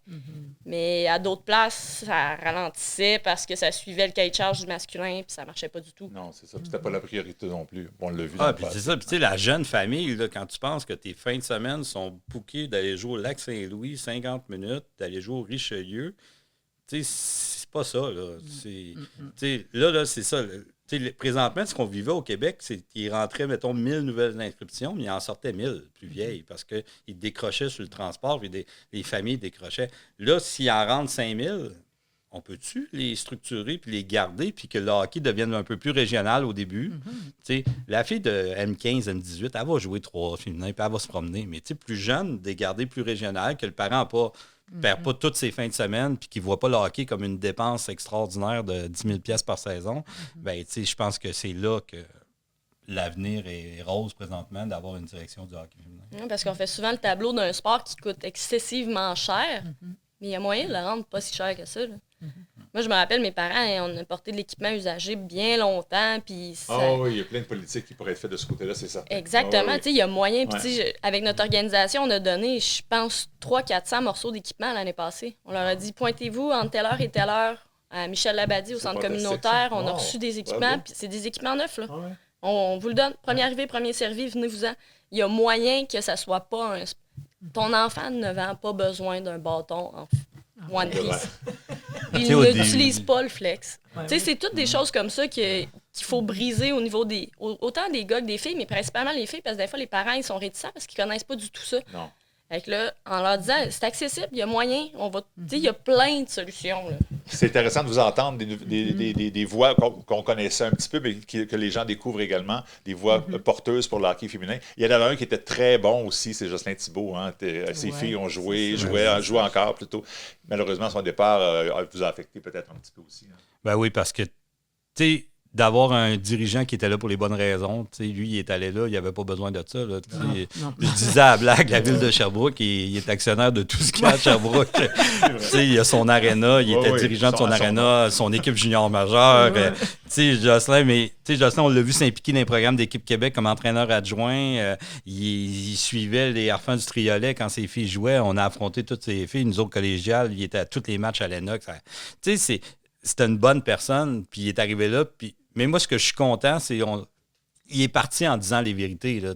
Mais à d'autres places, ça ralentissait parce que ça suivait le cahier de charge du masculin puis ça marchait pas du tout. Non, c'est ça. Puis c'était pas la priorité non plus. On l'a vu. Ah, puis c'est ça. Puis tu sais, la jeune famille, là, quand tu penses que tes fins de semaine sont bookées d'aller jouer au Lac-Saint-Louis 50 minutes, d'aller jouer au Richelieu, tu sais, c'est pas ça, là. Tu sais, là, c'est ça. Tu sais, présentement, ce qu'on vivait au Québec, c'est qu'il rentrait, mettons, 1000 nouvelles inscriptions, mais il en sortait 1000 plus vieilles parce qu'ils décrochaient sur le transport, puis les familles décrochaient. Là, s'il en rentre 5000, on peut-tu les structurer puis les garder puis que le hockey devienne un peu plus régional au début? Tu sais, la fille de M15, M18, elle va jouer 3 féminins puis elle va se promener. Mais tu sais, plus jeune, de les garder plus régional, que le parent perd pas toutes ses fins de semaine puis qu'il ne voit pas le hockey comme une dépense extraordinaire de 10 000 $ par saison, ben tu sais, je pense que c'est là que l'avenir est rose présentement d'avoir une direction du hockey féminin. Parce qu'on fait souvent le tableau d'un sport qui coûte excessivement cher, mais il y a moyen de le rendre pas si cher que ça. Là. Moi, je me rappelle, mes parents, on a porté de l'équipement usagé bien longtemps. Puis ça... Ah oui, il y a plein de politiques qui pourraient être faites de ce côté-là, c'est ça. Exactement. Ah oui. Tu sais, il y a moyen. Puis, tu sais, avec notre organisation, on a donné, je pense, 300-400 morceaux d'équipement l'année passée. On leur a dit, pointez-vous entre telle heure et telle heure à Michel Labadie au C'est centre fantastique, communautaire. ça. On a Wow. reçu des équipements. Bravo. Puis c'est des équipements neufs, là. Ah ouais. On vous le donne. Premier arrivé, premier servi, venez-vous-en. Il y a moyen que ça soit pas un... Ton enfant de 9 ans n'a pas besoin d'un bâton en One Piece. Tu Il sais, au n'utilise début- pas le flex. Tu sais, c'est toutes des choses comme ça qu'il faut briser au niveau autant des gars que des filles, mais principalement les filles, parce que des fois, les parents, ils sont réticents parce qu'ils connaissent pas du tout ça. Non. Fait que là, en leur disant, c'est accessible, il y a moyen, il y a plein de solutions. Là. C'est intéressant de vous entendre des voix qu'on connaissait un petit peu, mais que les gens découvrent également, des voix porteuses pour le hockey féminin. Il y en avait un qui était très bon aussi, c'est Jocelyn Thibault. Hein. Ses filles ont joué encore plutôt. Malheureusement, son départ vous a affecté peut-être un petit peu aussi. Hein. Ben oui, parce que, tu sais, d'avoir un dirigeant qui était là pour les bonnes raisons. Lui, il est allé là, il n'avait pas besoin de ça. Là, je disais à la blague, la ville de Sherbrooke, il est actionnaire de tout ce qu'il y a à Sherbrooke. Il a son aréna, il était dirigeant de son aréna, son équipe junior majeure. Jocelyn, on l'a vu s'impliquer dans les programmes d'Équipe Québec comme entraîneur adjoint. Il suivait les Harfans du Triolet quand ses filles jouaient. On a affronté toutes ses filles, nous autres collégiales. Il était à tous les matchs à l'Enox. C'était une bonne personne, puis il est arrivé là. Mais moi, ce que je suis content, c'est il est parti en disant les vérités. Là,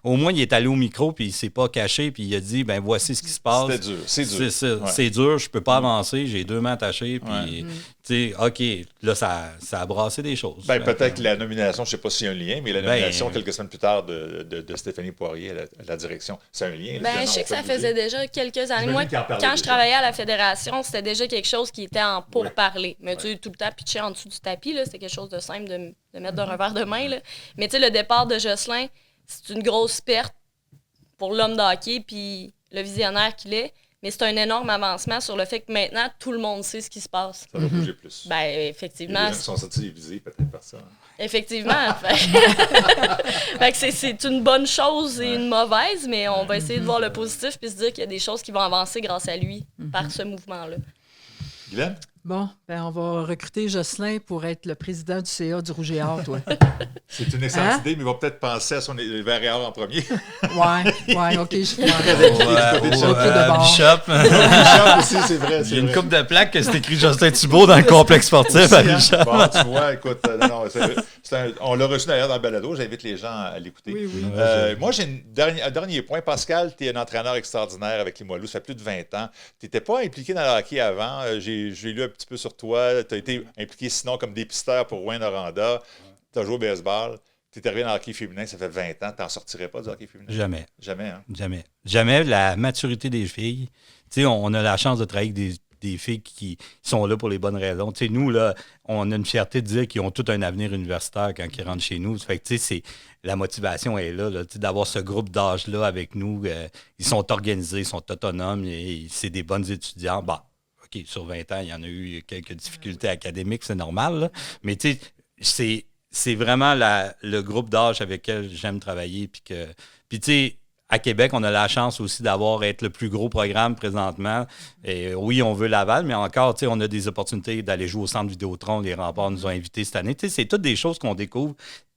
Au moins, il est allé au micro, puis il ne s'est pas caché, puis il a dit, ben voici ce qui se passe. C'était dur, c'est dur. C'est dur, je ne peux pas avancer, j'ai 2 mains attachées, puis OK, là, ça a brassé des choses. Ben, peut-être que la nomination, je ne sais pas s'il y a un lien, mais la nomination, quelques semaines plus tard, de Stéphanie Poirier à la direction, c'est un lien. Ben, je sais que ça faisait déjà quelques années. Moi, quand je travaillais à la fédération, c'était déjà quelque chose qui était en pourparler. Mais tu sais, tout le temps pitché en dessous du tapis, là, c'était quelque chose de simple de mettre d'un revers de main. Là. Mais tu sais, le départ de Jocelyn, c'est une grosse perte pour l'homme de hockey puis le visionnaire qu'il est. Mais c'est un énorme avancement sur le fait que maintenant, tout le monde sait ce qui se passe. Ça va bouger plus. Ben, effectivement. Les gens sont sortis visés peut-être par ça. Hein. Effectivement. Fait que c'est une bonne chose et une mauvaise, mais on va essayer de voir le positif puis se dire qu'il y a des choses qui vont avancer grâce à lui par ce mouvement-là. Guylaine? Bon, ben on va recruter Jocelyn pour être le président du CA du Rouge et Or, toi. C'est une excellente idée, mais il va peut-être penser à son verre et or en premier. Ouais, OK, je Bishop aussi, c'est vrai. Il y a une coupe de plaques que c'est écrit Jocelyn Thibault dans le complexe sportif à Bishop. Bon, tu vois, écoute, on l'a reçu d'ailleurs dans le balado, j'invite les gens à l'écouter. Oui. Moi, j'ai un dernier point. Pascal, tu es un entraîneur extraordinaire avec les Limoilou, ça fait plus de 20 ans. Tu n'étais pas impliqué dans le hockey avant. J'ai lu un petit peu sur toi. Tu as été impliqué sinon comme dépisteur pour Wayne Oranda. Tu as joué au baseball. Tu es arrivé dans le hockey féminin, ça fait 20 ans. Tu n'en sortirais pas du hockey féminin? Jamais. Jamais, hein? Jamais. La maturité des filles. Tu sais, on a la chance de travailler avec des filles qui sont là pour les bonnes raisons. Tu sais, nous, là, on a une fierté de dire qu'ils ont tout un avenir universitaire quand ils rentrent chez nous. Fait que, tu sais, la motivation est là, d'avoir ce groupe d'âge-là avec nous. Ils sont organisés, ils sont autonomes, et c'est des bonnes étudiants. Bon, OK, sur 20 ans, il y en a eu quelques difficultés académiques, c'est normal, là. Mais tu sais, c'est vraiment le groupe d'âge avec lequel j'aime travailler. Puis tu sais, à Québec, on a la chance aussi être le plus gros programme présentement. Et oui, on veut Laval, mais encore, tu sais, on a des opportunités d'aller jouer au Centre Vidéotron. Les Remparts nous ont invités cette année. Tu sais, c'est toutes des choses qu'on découvre.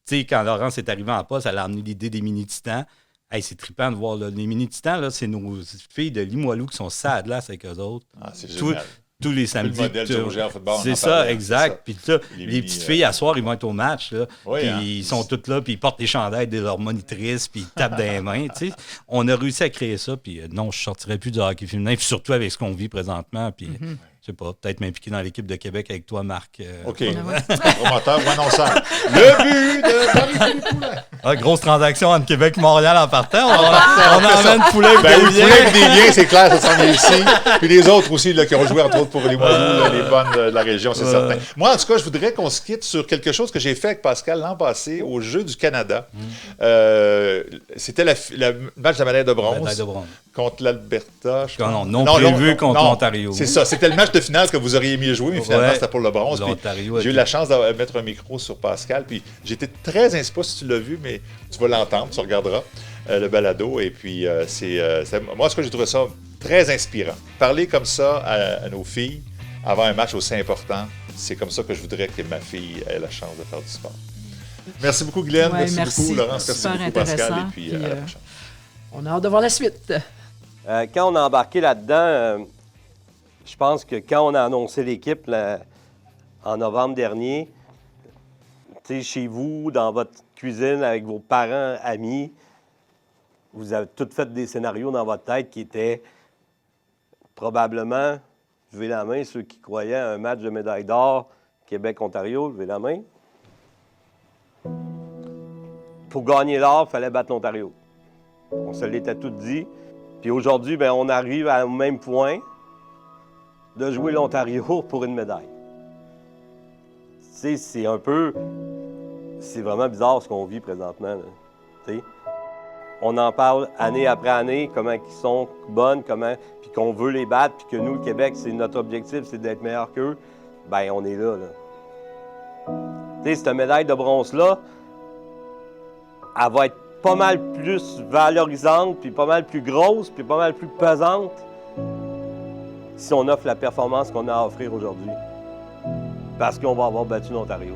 Tu sais, quand Laurence est arrivé en poste, elle a amené l'idée des mini-titans. Hey, c'est trippant de voir là, les mini-titans, là, c'est nos filles de Limoilou qui sont ça à glace avec eux autres. Ah, c'est génial. Tous les samedis. Le modèle du Rouge et Or football. C'est ça, exact. Puis là, les petites filles, à soir, ils vont être au match. Là, puis ils sont toutes là, puis ils portent les chandails de leurs monitrices, puis ils tapent dans les mains. Tu sais. On a réussi à créer ça, puis non, je ne sortirais plus du hockey féminin, puis surtout avec ce qu'on vit présentement. Puis, je sais pas, peut-être m'impliquer dans l'équipe de Québec avec toi, Marc. OK. Promoteur ou annonceur. Le but de Marie-Philippe Poulin. Grosse transaction entre Québec et Montréal en partant. On emmène Poulin avec des liens. Poulin avec des liens, c'est clair, ça s'en vient ici. Puis les autres aussi, là, qui ont joué, entre autres, pour les Limoilou, les bonnes de la région, c'est certain. Moi, en tout cas, je voudrais qu'on se quitte sur quelque chose que j'ai fait avec Pascal l'an passé aux Jeux du Canada. C'était le match de la médaille de bronze. Contre l'Alberta. Non prévu contre l'Ontario. C'est ça. C'était le match de finale que vous auriez aimé jouer, mais finalement, c'était pour le bronze. J'ai eu la chance de mettre un micro sur Pascal. Puis j'étais très inspiré, si tu l'as vu, mais tu vas l'entendre, tu regarderas le balado. Et puis, moi, ce que j'ai trouvé ça très inspirant. Parler comme ça à nos filles avant un match aussi important, c'est comme ça que je voudrais que ma fille ait la chance de faire du sport. Merci beaucoup, Guylaine. Merci beaucoup, Laurence. Merci beaucoup, Pascal. Et puis, à la prochaine. On a hâte de voir la suite. Quand on a embarqué là-dedans, je pense que quand on a annoncé l'équipe en novembre dernier, chez vous, dans votre cuisine, avec vos parents, amis, vous avez tous fait des scénarios dans votre tête qui étaient probablement, levez la main, ceux qui croyaient à un match de médaille d'or Québec-Ontario, levez la main. Pour gagner l'or, il fallait battre l'Ontario. On se l'était tout dit. Puis aujourd'hui, ben, on arrive au même point de jouer l'Ontario pour une médaille. Tu sais, c'est un peu... C'est vraiment bizarre ce qu'on vit présentement, là. Tu sais, on en parle année après année, comment ils sont bonnes, puis qu'on veut les battre, puis que nous, le Québec, c'est notre objectif, c'est d'être meilleur qu'eux. Ben, on est là. Tu sais, cette médaille de bronze-là, elle va être pas mal plus valorisante, puis pas mal plus grosse, puis pas mal plus pesante si on offre la performance qu'on a à offrir aujourd'hui. Parce qu'on va avoir battu l'Ontario.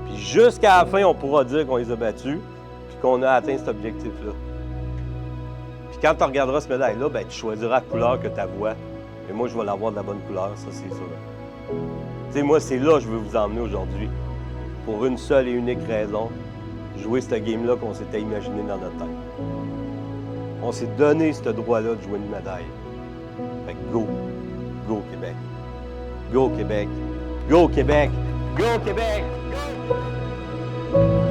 Puis jusqu'à la fin, on pourra dire qu'on les a battus, puis qu'on a atteint cet objectif-là. Puis quand tu regarderas cette médaille-là, ben, tu choisiras la couleur que tu vois. Et moi, je vais l'avoir de la bonne couleur, ça, c'est sûr. Tu sais, moi, c'est là que je veux vous emmener aujourd'hui. Pour une seule et unique raison, jouer cette game-là qu'on s'était imaginé dans notre tête. On s'est donné ce droit-là de jouer une médaille. Fait que go! Go Québec! Go Québec! Go Québec! Go Québec! Go!